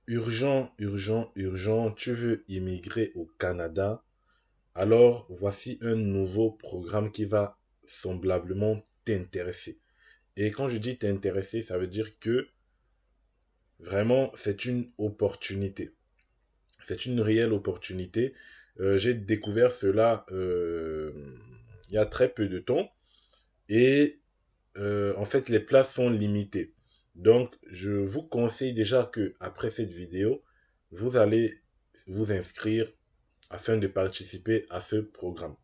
Urgent, urgent, urgent, tu veux immigrer au Canada? Alors voici un nouveau programme qui va semblablement t'intéresser. Et quand je dis t'intéresser, ça veut dire que vraiment c'est une opportunité. C'est une réelle opportunité. J'ai découvert cela il y a très peu de temps. Et en fait, les places sont limitées. Donc, je vous conseille déjà que après cette vidéo, vous allez vous inscrire afin de participer à ce programme.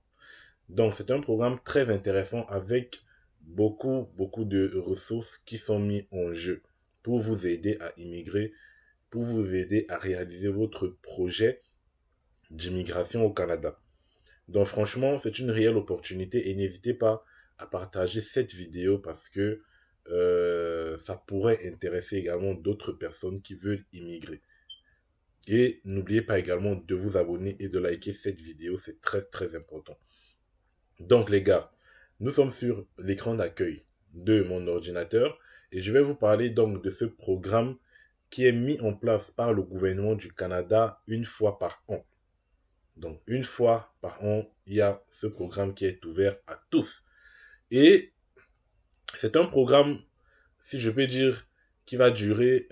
Donc, c'est un programme très intéressant avec beaucoup de ressources qui sont mises en jeu pour vous aider à immigrer, pour vous aider à réaliser votre projet d'immigration au Canada. Donc franchement, c'est une réelle opportunité et n'hésitez pas à partager cette vidéo parce que ça pourrait intéresser également d'autres personnes qui veulent immigrer. Et n'oubliez pas également de vous abonner et de liker cette vidéo, c'est très important. Donc les gars, nous sommes sur l'écran d'accueil de mon ordinateur et je vais vous parler donc de ce programme qui est mis en place par le gouvernement du Canada une fois par an. Donc, une fois par an, il y a ce programme qui est ouvert à tous. Et c'est un programme, si je peux dire, qui va durer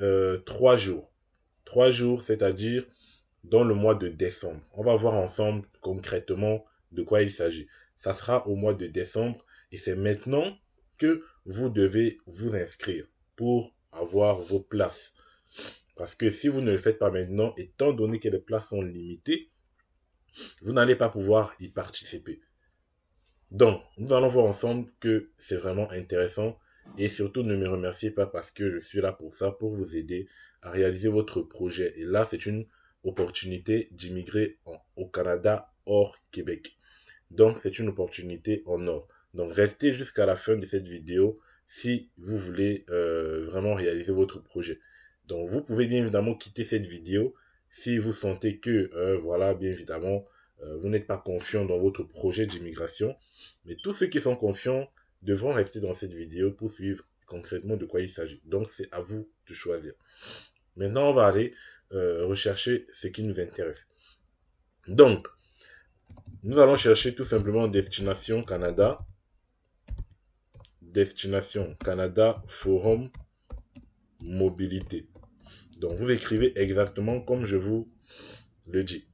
3 jours. 3 jours, c'est-à-dire dans le mois de décembre. On va voir ensemble concrètement de quoi il s'agit. Ça sera au mois de décembre et c'est maintenant que vous devez vous inscrire pour avoir vos places. Parce que si vous ne le faites pas maintenant, étant donné que les places sont limitées, vous n'allez pas pouvoir y participer. Donc, nous allons voir ensemble que c'est vraiment intéressant et surtout ne me remerciez pas parce que je suis là pour ça, pour vous aider à réaliser votre projet. Et là, c'est une opportunité d'immigrer au Canada hors Québec. Donc, c'est une opportunité en or. Donc, restez jusqu'à la fin de cette vidéo si vous voulez vraiment réaliser votre projet. Donc, vous pouvez bien évidemment quitter cette vidéo si vous sentez que, voilà, bien évidemment, vous n'êtes pas confiant dans votre projet d'immigration. Mais tous ceux qui sont confiants devront rester dans cette vidéo pour suivre concrètement de quoi il s'agit. Donc, c'est à vous de choisir. Maintenant, on va aller rechercher ce qui nous intéresse. Donc, nous allons chercher tout simplement Destination Canada. Destination Canada Forum Mobilité. Donc, vous écrivez exactement comme je vous le dis.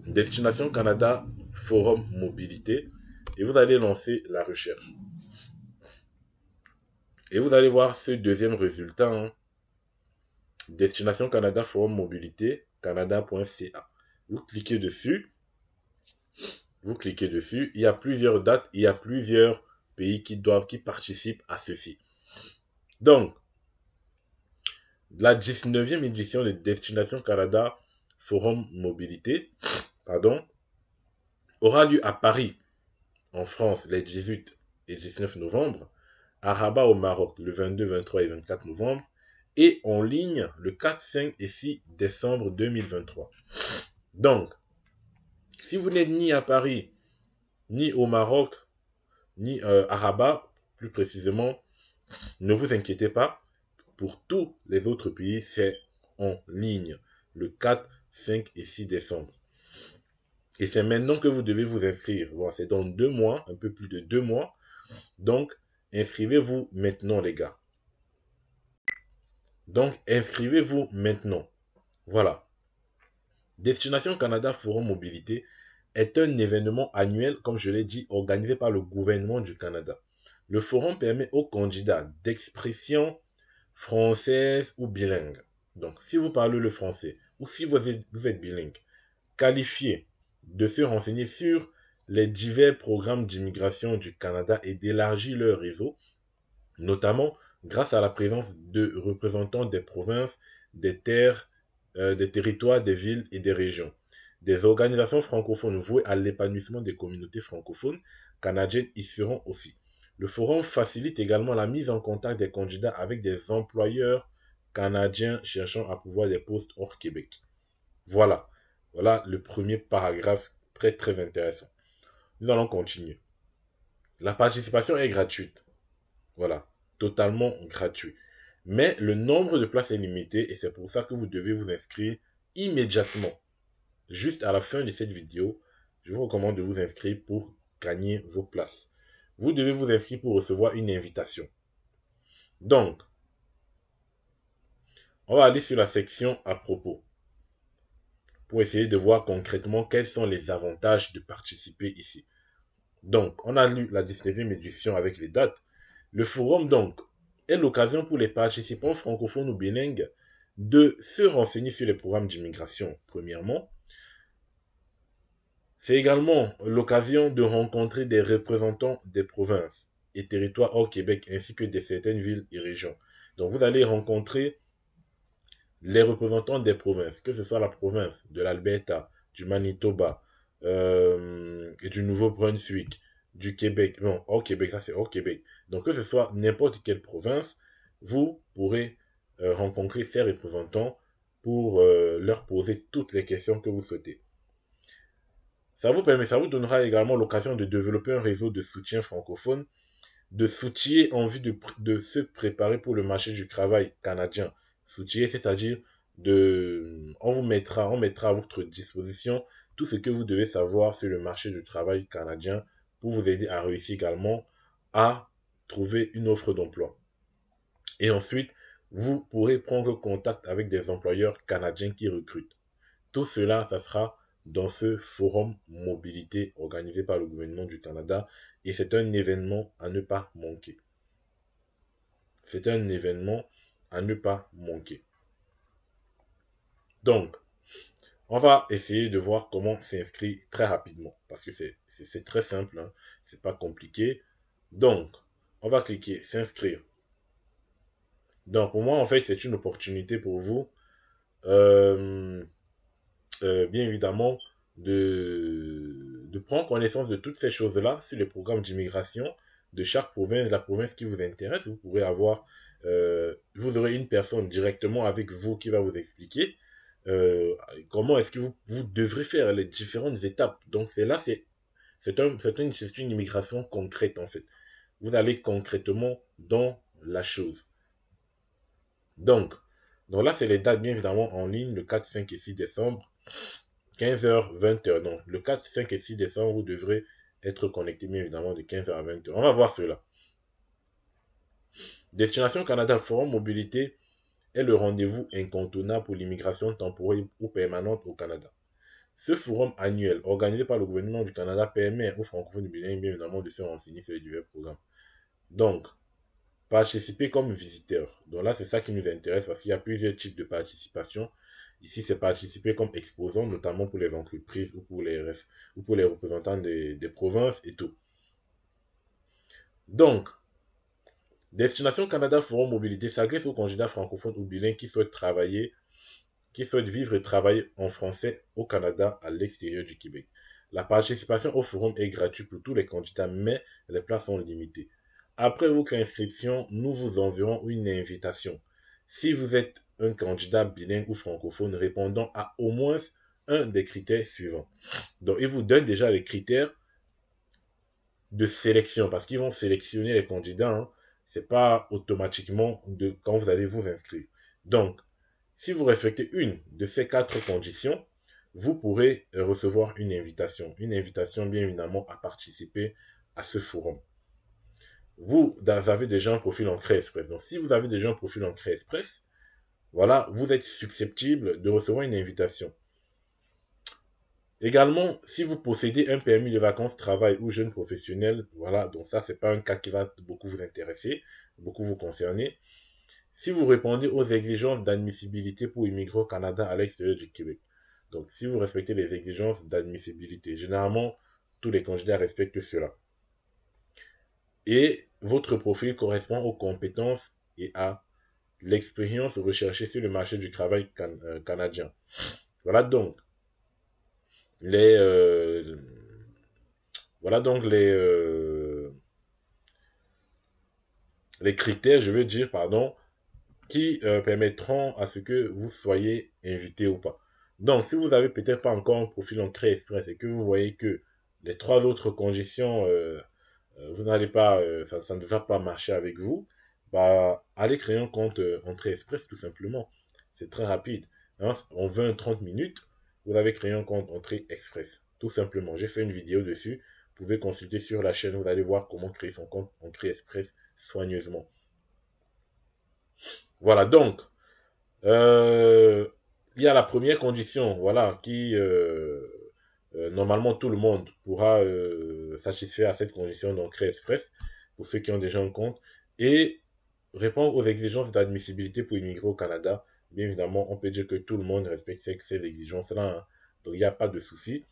Destination Canada Forum Mobilité. Et vous allez lancer la recherche. Et vous allez voir ce deuxième résultat. Hein. Destination Canada Forum Mobilité, canada.ca. Vous cliquez dessus. Vous cliquez dessus. Il y a plusieurs dates. Il y a plusieurs pays qui participent à ceci. Donc, la 19e édition de Destination Canada Forum Mobilité, pardon, aura lieu à Paris, en France, les 18 et 19 novembre, à Rabat au Maroc, le 22, 23 et 24 novembre, et en ligne le 4, 5 et 6 décembre 2023. Donc, si vous n'êtes ni à Paris, ni au Maroc, ni à Rabat, plus précisément, ne vous inquiétez pas. Pour tous les autres pays, c'est en ligne, le 4, 5 et 6 décembre. Et c'est maintenant que vous devez vous inscrire. Bon, c'est dans 2 mois, un peu plus de 2 mois. Donc, inscrivez-vous maintenant, les gars. Donc, inscrivez-vous maintenant. Voilà. Destination Canada Forum Mobilité est un événement annuel, comme je l'ai dit, organisé par le gouvernement du Canada. Le forum permet aux candidats d'expression française ou bilingue. Donc, si vous parlez le français ou si vous êtes bilingue, qualifiés de se renseigner sur les divers programmes d'immigration du Canada et d'élargir leur réseau, notamment grâce à la présence de représentants des provinces, des terres, des territoires, des villes et des régions. Des organisations francophones vouées à l'épanouissement des communautés francophones canadiennes y seront aussi. Le forum facilite également la mise en contact des candidats avec des employeurs canadiens cherchant à pouvoir des postes hors Québec. Voilà. Voilà le premier paragraphe très intéressant. Nous allons continuer. La participation est gratuite. Voilà. Totalement gratuit. Mais le nombre de places est limité et c'est pour ça que vous devez vous inscrire immédiatement. Juste à la fin de cette vidéo, je vous recommande de vous inscrire pour gagner vos places. Vous devez vous inscrire pour recevoir une invitation. Donc, on va aller sur la section à propos pour essayer de voir concrètement quels sont les avantages de participer ici. Donc, on a lu la 19e édition avec les dates. Le forum, donc, est l'occasion pour les participants francophones ou bilingues de se renseigner sur les programmes d'immigration, premièrement. C'est également l'occasion de rencontrer des représentants des provinces et territoires hors Québec, ainsi que de certaines villes et régions. Donc, vous allez rencontrer les représentants des provinces, que ce soit la province de l'Alberta, du Manitoba et du Nouveau-Brunswick, du Québec, non, hors Québec, ça c'est hors Québec. Donc que ce soit n'importe quelle province, vous pourrez rencontrer ces représentants pour leur poser toutes les questions que vous souhaitez. Ça vous donnera également l'occasion de développer un réseau de soutien francophone, de soutien en vue de se préparer pour le marché du travail canadien. Soutien, c'est-à-dire on mettra à votre disposition tout ce que vous devez savoir sur le marché du travail canadien pour vous aider à réussir également à trouver une offre d'emploi. Et ensuite, vous pourrez prendre contact avec des employeurs canadiens qui recrutent. Tout cela, ça sera dans ce forum mobilité organisé par le gouvernement du Canada et c'est un événement à ne pas manquer. C'est un événement à ne pas manquer. Donc, on va essayer de voir comment s'inscrire très rapidement parce que c'est très simple, hein, c'est pas compliqué. Donc, on va cliquer s'inscrire. Donc, pour moi, en fait, c'est une opportunité pour vous, euh, bien évidemment, de prendre connaissance de toutes ces choses-là sur les programmes d'immigration de chaque province, la province qui vous intéresse. Vous pourrez avoir, vous aurez une personne directement avec vous qui va vous expliquer comment est-ce que vous devrez faire les différentes étapes. Donc c'est là, c'est une immigration concrète en fait. Vous allez concrètement dans la chose. Donc, donc là, c'est les dates bien évidemment en ligne, le 4, 5 et 6 décembre. 15h, 20h. Non, le 4, 5 et 6 décembre, vous devrez être connecté, bien évidemment, de 15h à 20h. On va voir cela. Destination Canada Forum Mobilité est le rendez-vous incontournable pour l'immigration temporaire ou permanente au Canada. Ce forum annuel, organisé par le gouvernement du Canada, permet aux francophones bilingues, bien évidemment, de se renseigner sur les divers programmes. Donc, participer comme visiteur. Donc là, c'est ça qui nous intéresse parce qu'il y a plusieurs types de participation. Ici, c'est participer comme exposant, notamment pour les entreprises ou pour les représentants des provinces et tout. Donc, Destination Canada Forum Mobilité s'adresse aux candidats francophones ou bilingues qui souhaitent vivre et travailler en français au Canada à l'extérieur du Québec. La participation au forum est gratuite pour tous les candidats, mais les places sont limitées. Après votre inscription, nous vous enverrons une invitation. Si vous êtes un candidat bilingue ou francophone répondant à au moins un des critères suivants. Donc, ils vous donnent déjà les critères de sélection parce qu'ils vont sélectionner les candidats. Hein. C'est pas automatiquement quand vous allez vous inscrire. Donc, si vous respectez une de ces 4 conditions, vous pourrez recevoir une invitation. Une invitation, bien évidemment, à participer à ce forum. Vous avez déjà un profil en Crée Express. Donc, si vous avez déjà un profil en Crée Express, voilà, vous êtes susceptible de recevoir une invitation. Également, si vous possédez un permis de vacances travail ou jeune professionnel, voilà, donc ça, c'est pas un cas qui va beaucoup vous intéresser, beaucoup vous concerner. Si vous répondez aux exigences d'admissibilité pour immigrer au Canada à l'extérieur du Québec. Donc, si vous respectez les exigences d'admissibilité, généralement, tous les candidats respectent cela. Et votre profil correspond aux compétences et à l'expérience recherchée sur le marché du travail canadien. Voilà donc les voilà donc les critères, je veux dire, pardon, qui permettront à ce que vous soyez invité ou pas. Donc, si vous avez peut-être pas encore un profil en Crée Express et que vous voyez que les 3 autres conditions, vous n'allez pas, ça ne va pas marcher avec vous, Bah, allez créer un compte Entrée Express tout simplement. C'est très rapide. Hein, en 20-30 minutes, vous avez créé un compte Entrée Express. Tout simplement. J'ai fait une vidéo dessus. Vous pouvez consulter sur la chaîne. Vous allez voir comment créer son compte Entrée Express soigneusement. Voilà, donc, euh, il y a la première condition, voilà, qui normalement tout le monde pourra satisfaire à cette condition d'entrée express pour ceux qui ont déjà un compte et répondre aux exigences d'admissibilité pour immigrer au Canada. Bien évidemment, on peut dire que tout le monde respecte ces exigences-là, hein. Donc il n'y a pas de souci.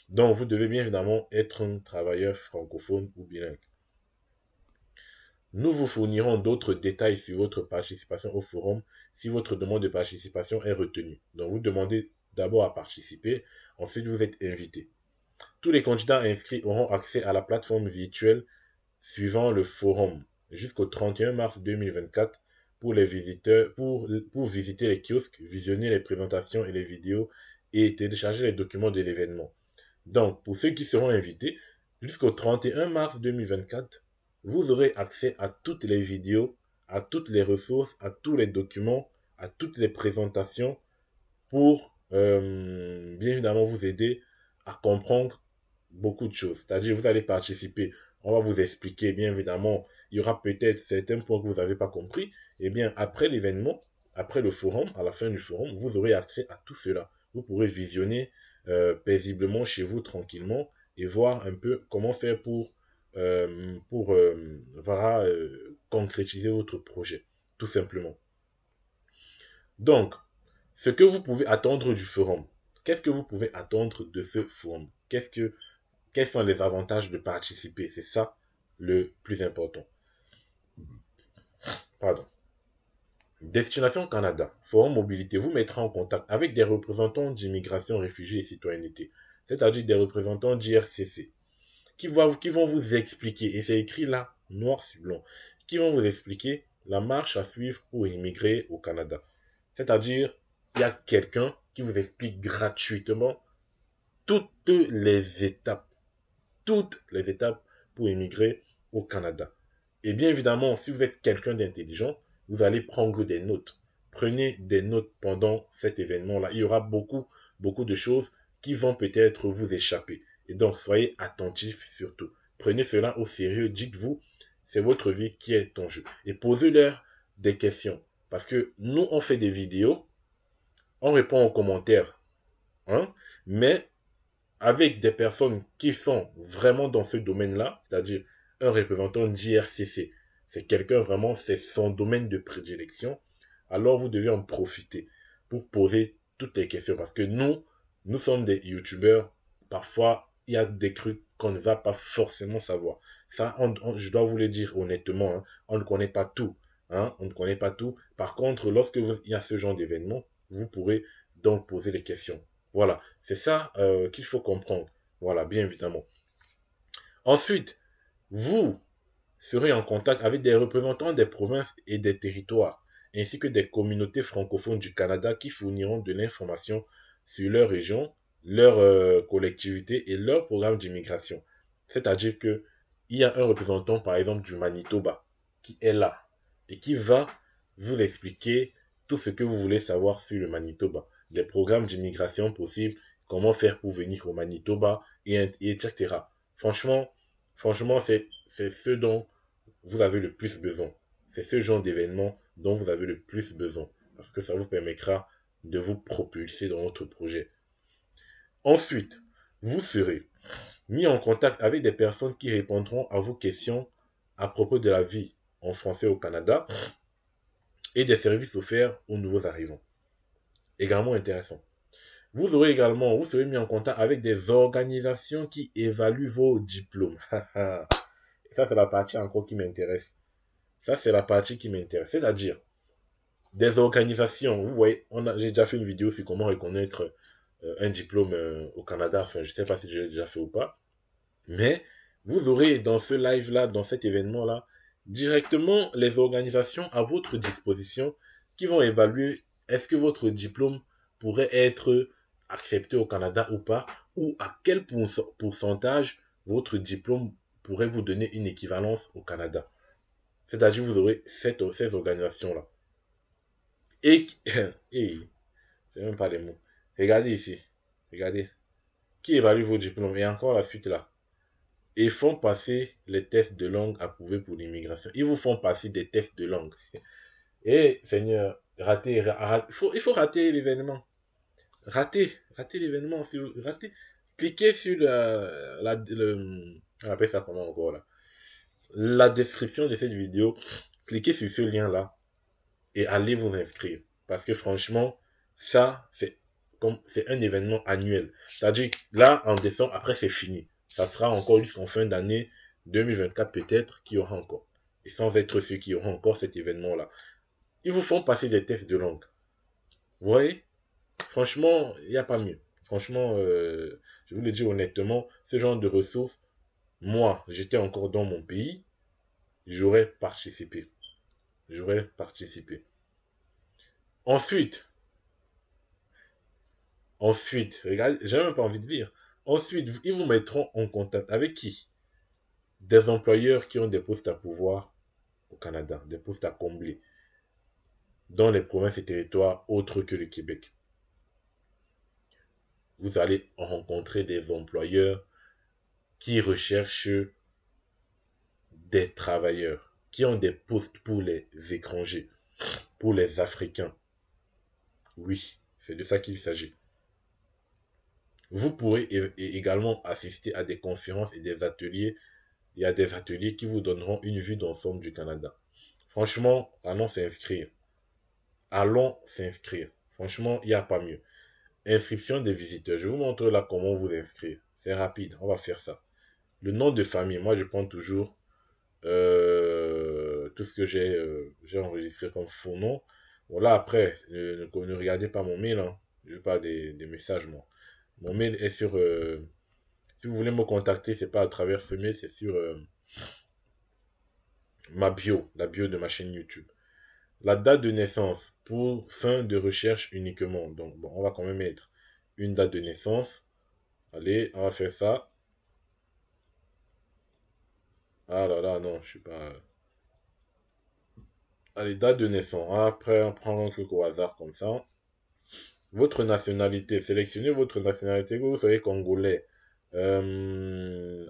Donc vous devez bien évidemment être un travailleur francophone ou bilingue. Nous vous fournirons d'autres détails sur votre participation au forum si votre demande de participation est retenue. Donc vous demandez d'abord à participer, ensuite vous êtes invité. Tous les candidats inscrits auront accès à la plateforme virtuelle suivant le forum jusqu'au 31 mars 2024 pour les visiteurs, pour visiter les kiosques, visionner les présentations et les vidéos et télécharger les documents de l'événement. Donc, pour ceux qui seront invités, jusqu'au 31 mars 2024, vous aurez accès à toutes les vidéos, à toutes les ressources, à tous les documents, à toutes les présentations pour bien évidemment vous aider à comprendre beaucoup de choses. C'est-à-dire, vous allez participer, on va vous expliquer, bien évidemment, il y aura peut-être certains points que vous n'avez pas compris. Et bien, après l'événement, après le forum, à la fin du forum, vous aurez accès à tout cela. Vous pourrez visionner paisiblement chez vous tranquillement et voir un peu comment faire pour voilà, concrétiser votre projet, tout simplement. Donc, ce que vous pouvez attendre du forum. Qu'est-ce que vous pouvez attendre de ce forum? Quels sont les avantages de participer? C'est ça le plus important. Pardon. Destination Canada. Forum Mobilité vous mettra en contact avec des représentants d'immigration, réfugiés et citoyenneté, c'est-à-dire des représentants d'IRCC, qui vont vous expliquer, et c'est écrit là, noir sur blanc, qui vont vous expliquer la marche à suivre pour immigrer au Canada. C'est-à-dire, il y a quelqu'un qui vous explique gratuitement toutes les étapes, toutes les étapes pour immigrer au Canada. Et bien évidemment, si vous êtes quelqu'un d'intelligent, vous allez prendre des notes. Prenez des notes pendant cet événement-là. Il y aura beaucoup de choses qui vont peut-être vous échapper. Et donc, soyez attentifs surtout. Prenez cela au sérieux. Dites-vous, c'est votre vie qui est en jeu. Et posez-leur des questions. Parce que nous, on fait des vidéos, on répond aux commentaires, hein, mais avec des personnes qui sont vraiment dans ce domaine-là, c'est-à-dire un représentant d'IRCC, c'est quelqu'un vraiment, c'est son domaine de prédilection, alors vous devez en profiter pour poser toutes les questions. Parce que nous sommes des youtubeurs, parfois il y a des trucs qu'on ne va pas forcément savoir. Ça, je dois vous le dire honnêtement, hein, on ne connaît pas tout. Hein, on ne connaît pas tout. Par contre, il y a ce genre d'événement, vous pourrez donc poser les questions. Voilà, c'est ça qu'il faut comprendre. Voilà, bien évidemment. Ensuite, vous serez en contact avec des représentants des provinces et des territoires, ainsi que des communautés francophones du Canada qui fourniront de l'information sur leur région, leur collectivité et leur programme d'immigration. C'est-à-dire que il y a un représentant, par exemple, du Manitoba, qui est là et qui va vous expliquer tout ce que vous voulez savoir sur le Manitoba, des programmes d'immigration possibles, comment faire pour venir au Manitoba, etc. Franchement, franchement, c'est ce dont vous avez le plus besoin. C'est ce genre d'événement dont vous avez le plus besoin. Parce que ça vous permettra de vous propulser dans votre projet. Ensuite, vous serez mis en contact avec des personnes qui répondront à vos questions à propos de la vie en français au Canada et des services offerts aux nouveaux arrivants. Également intéressant. Vous serez mis en contact avec des organisations qui évaluent vos diplômes. Ça, c'est la partie encore qui m'intéresse. Ça, c'est la partie qui m'intéresse. C'est-à-dire, des organisations, vous voyez, j'ai déjà fait une vidéo sur comment reconnaître un diplôme au Canada. Enfin, je ne sais pas si j'ai déjà fait ou pas. Mais vous aurez dans ce live-là, dans cet événement-là, directement les organisations à votre disposition qui vont évaluer est-ce que votre diplôme pourrait être accepté au Canada ou pas, ou à quel pourcentage votre diplôme pourrait vous donner une équivalence au Canada. C'est-à-dire vous aurez ces organisations-là. Et, et j'ai même pas les mots. Regardez ici. Regardez. Qui évalue vos diplômes? Et encore la suite là. Et font passer les tests de langue approuvés pour l'immigration. Ils vous font passer des tests de langue. Et Seigneur, il faut rater l'événement. Rater l'événement. Rater. Cliquez sur on appelle ça comment encore là? La description de cette vidéo. Cliquez sur ce lien-là et allez vous inscrire. Parce que franchement, ça, c'est un événement annuel. C'est-à-dire, là, en décembre, après, c'est fini. Ça sera encore jusqu'en fin d'année 2024 peut-être qu'il y aura encore. Et sans être sûr qu'il y aura encore cet événement-là. Ils vous font passer des tests de langue. Vous voyez? Franchement, il n'y a pas mieux. Franchement, je vous le dis honnêtement, ce genre de ressources, moi, j'étais encore dans mon pays, j'aurais participé. J'aurais participé. Ensuite, regardez, j'ai même pas envie de lire. Ensuite, ils vous mettront en contact avec qui? Des employeurs qui ont des postes à pouvoir au Canada, des postes à combler dans les provinces et territoires autres que le Québec. Vous allez rencontrer des employeurs qui recherchent des travailleurs, qui ont des postes pour les étrangers, pour les Africains. Oui, c'est de ça qu'il s'agit. Vous pourrez également assister à des conférences et des ateliers. Il y a des ateliers qui vous donneront une vue d'ensemble du Canada. Franchement, allons s'inscrire. Allons s'inscrire. Franchement, il n'y a pas mieux. Inscription des visiteurs. Je vous montre là comment vous inscrire. C'est rapide, on va faire ça. Le nom de famille, moi je prends toujours tout ce que j'ai enregistré comme faux nom. Bon là après, ne regardez pas mon mail, hein. Je parle des messages moi. Mon mail est sur... si vous voulez me contacter, c'est pas à travers ce mail, c'est sur ma bio, la bio de ma chaîne YouTube. La date de naissance pour fin de recherche uniquement. Donc, bon, on va quand même mettre une date de naissance. Allez, on va faire ça. Ah là là, non, je suis pas... Allez, date de naissance. Après, on prend un truc au hasard comme ça. Votre nationalité. Sélectionnez votre nationalité. Vous soyez congolais,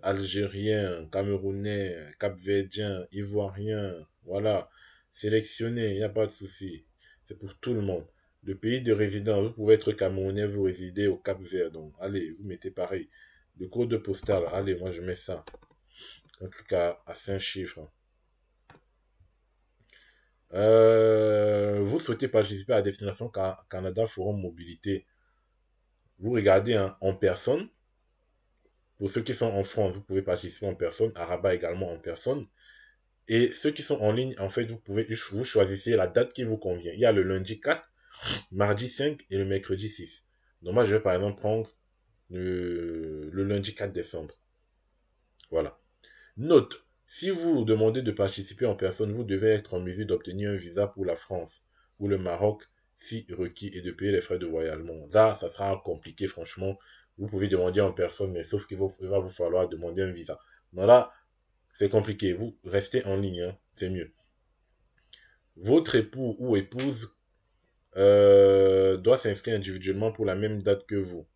algérien, camerounais, capverdien, ivoirien. Voilà. Sélectionnez, il n'y a pas de souci. C'est pour tout le monde. Le pays de résidence, vous pouvez être camerounais, vous résidez au Cap-Vert. Donc, allez, vous mettez pareil. Le code postal, allez, moi je mets ça. Un truc à 5 chiffres. Vous souhaitez participer à Destination Canada Forum Mobilité. Vous regardez hein, en personne. Pour ceux qui sont en France, vous pouvez participer en personne. À Rabat également en personne. Et ceux qui sont en ligne, en fait, vous choisissez la date qui vous convient. Il y a le lundi 4, mardi 5 et le mercredi 6. Donc moi, je vais par exemple prendre le lundi 4 décembre. Voilà. Note, si vous demandez de participer en personne, vous devez être en mesure d'obtenir un visa pour la France ou le Maroc si requis et de payer les frais de voyage. Bon, là, ça sera compliqué, franchement. Vous pouvez demander en personne, mais sauf qu'il va vous falloir demander un visa. Donc là, c'est compliqué. Vous restez en ligne, hein, c'est mieux. Votre époux ou épouse doit s'inscrire individuellement pour la même date que vous.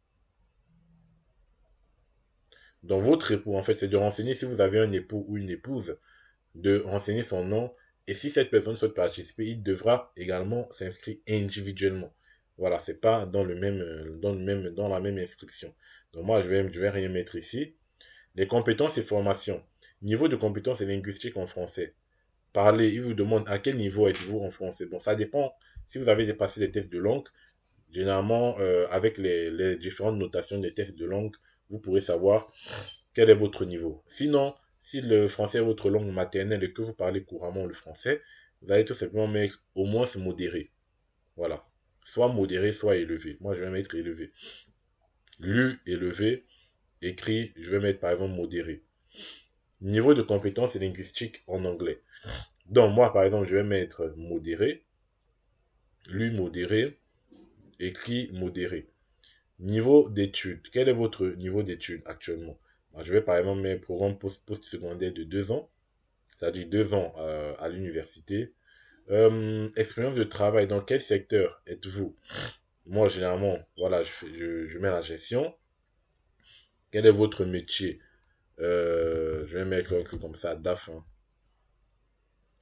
Donc votre époux, en fait, c'est de renseigner si vous avez un époux ou une épouse, de renseigner son nom. Et si cette personne souhaite participer, il devra également s'inscrire individuellement. Voilà, c'est pas dans la même inscription. Donc moi, je vais rien mettre ici. Les compétences et formations. Niveau de compétences et linguistique en français. Parler, il vous demande à quel niveau êtes-vous en français. Bon, ça dépend. Si vous avez dépassé les tests de langue, généralement, avec les différentes notations des tests de langue, vous pourrez savoir quel est votre niveau. Sinon, si le français est votre langue maternelle et que vous parlez couramment le français, vous allez tout simplement mettre au moins se modérer. Voilà. Soit modéré, soit élevé. Moi, je vais mettre élevé. Lu, élevé. Écrit, je vais mettre par exemple modéré. Niveau de compétence linguistique en anglais. Donc, moi, par exemple, je vais mettre modéré. Lu, modéré. Écrit, modéré. Niveau d'études. Quel est votre niveau d'études actuellement? Je vais par exemple mettre programme post-secondaire de 2 ans. c'est-à-dire 2 ans à l'université. Expérience de travail, dans quel secteur êtes-vous? Moi, généralement, voilà, je mets la gestion. Quel est votre métier? Je vais mettre un truc comme ça, DAF, hein.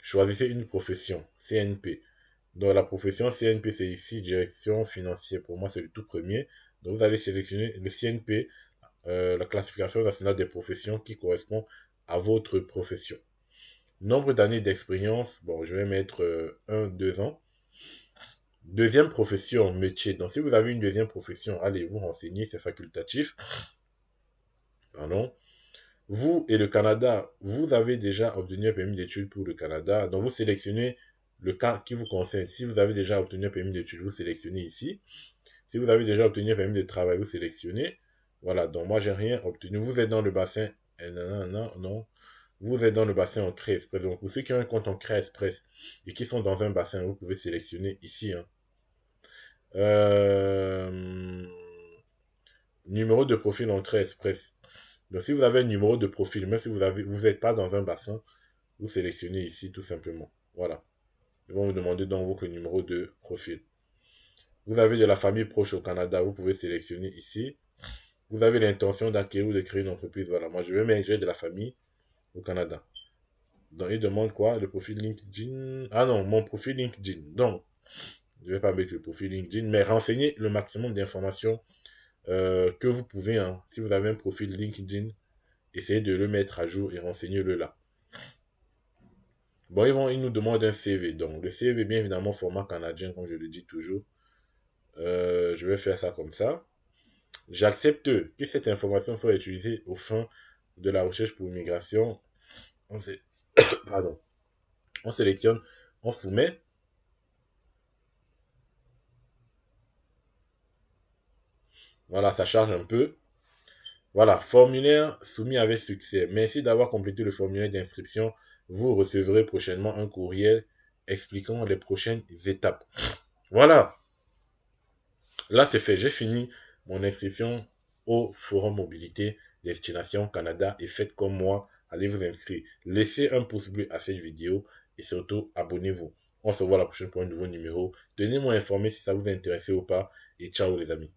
Choisissez une profession, CNP. Donc la profession CNP, c'est ici, direction financière. Pour moi, c'est le tout premier. Donc vous allez sélectionner le CNP, la classification nationale des professions qui correspond à votre profession. Nombre d'années d'expérience, bon, je vais mettre 1, 2 ans. Deuxième profession, métier. Donc si vous avez une deuxième profession, allez vous renseigner, c'est facultatif. Pardon. Vous et le Canada, vous avez déjà obtenu un permis d'études pour le Canada. Donc, vous sélectionnez le cas qui vous concerne. Si vous avez déjà obtenu un permis d'études, vous sélectionnez ici. Si vous avez déjà obtenu un permis de travail, vous sélectionnez. Voilà, donc moi, j'ai rien obtenu. Vous êtes dans le bassin. Non, non, non. Vous êtes dans le bassin en Crée Express. Donc, pour ceux qui ont un compte en Crée Express et qui sont dans un bassin, vous pouvez sélectionner ici, hein. Euh, Numéro de profil en Crée Express. Donc, si vous avez un numéro de profil, même si vous n'êtes pas dans un bassin, vous sélectionnez ici tout simplement. Voilà. Ils vont vous demander donc votre numéro de profil. Vous avez de la famille proche au Canada, vous pouvez sélectionner ici. Vous avez l'intention d'acquérir ou de créer une entreprise. Voilà, moi je vais mettre j'ai de la famille au Canada. Donc il demande quoi? Le profil LinkedIn. Ah non, mon profil LinkedIn. Donc, je ne vais pas mettre le profil LinkedIn, mais renseignez le maximum d'informations que vous pouvez, hein. Si vous avez un profil LinkedIn, essayez de le mettre à jour et renseignez-le là. Bon, ils nous demandent un CV. Donc, le CV, bien évidemment, format canadien, comme je le dis toujours. Je vais faire ça comme ça. J'accepte que cette information soit utilisée au fin de la recherche pour immigration. On, sé- Pardon. On sélectionne, on soumet. Voilà, ça charge un peu. Voilà, formulaire soumis avec succès. Merci d'avoir complété le formulaire d'inscription. Vous recevrez prochainement un courriel expliquant les prochaines étapes. Voilà, là c'est fait. J'ai fini mon inscription au Forum Mobilité Destination Canada et faites comme moi. Allez vous inscrire. Laissez un pouce bleu à cette vidéo et surtout abonnez-vous. On se voit la prochaine pour un nouveau numéro. Tenez-moi informé si ça vous a intéressé ou pas. Et ciao les amis.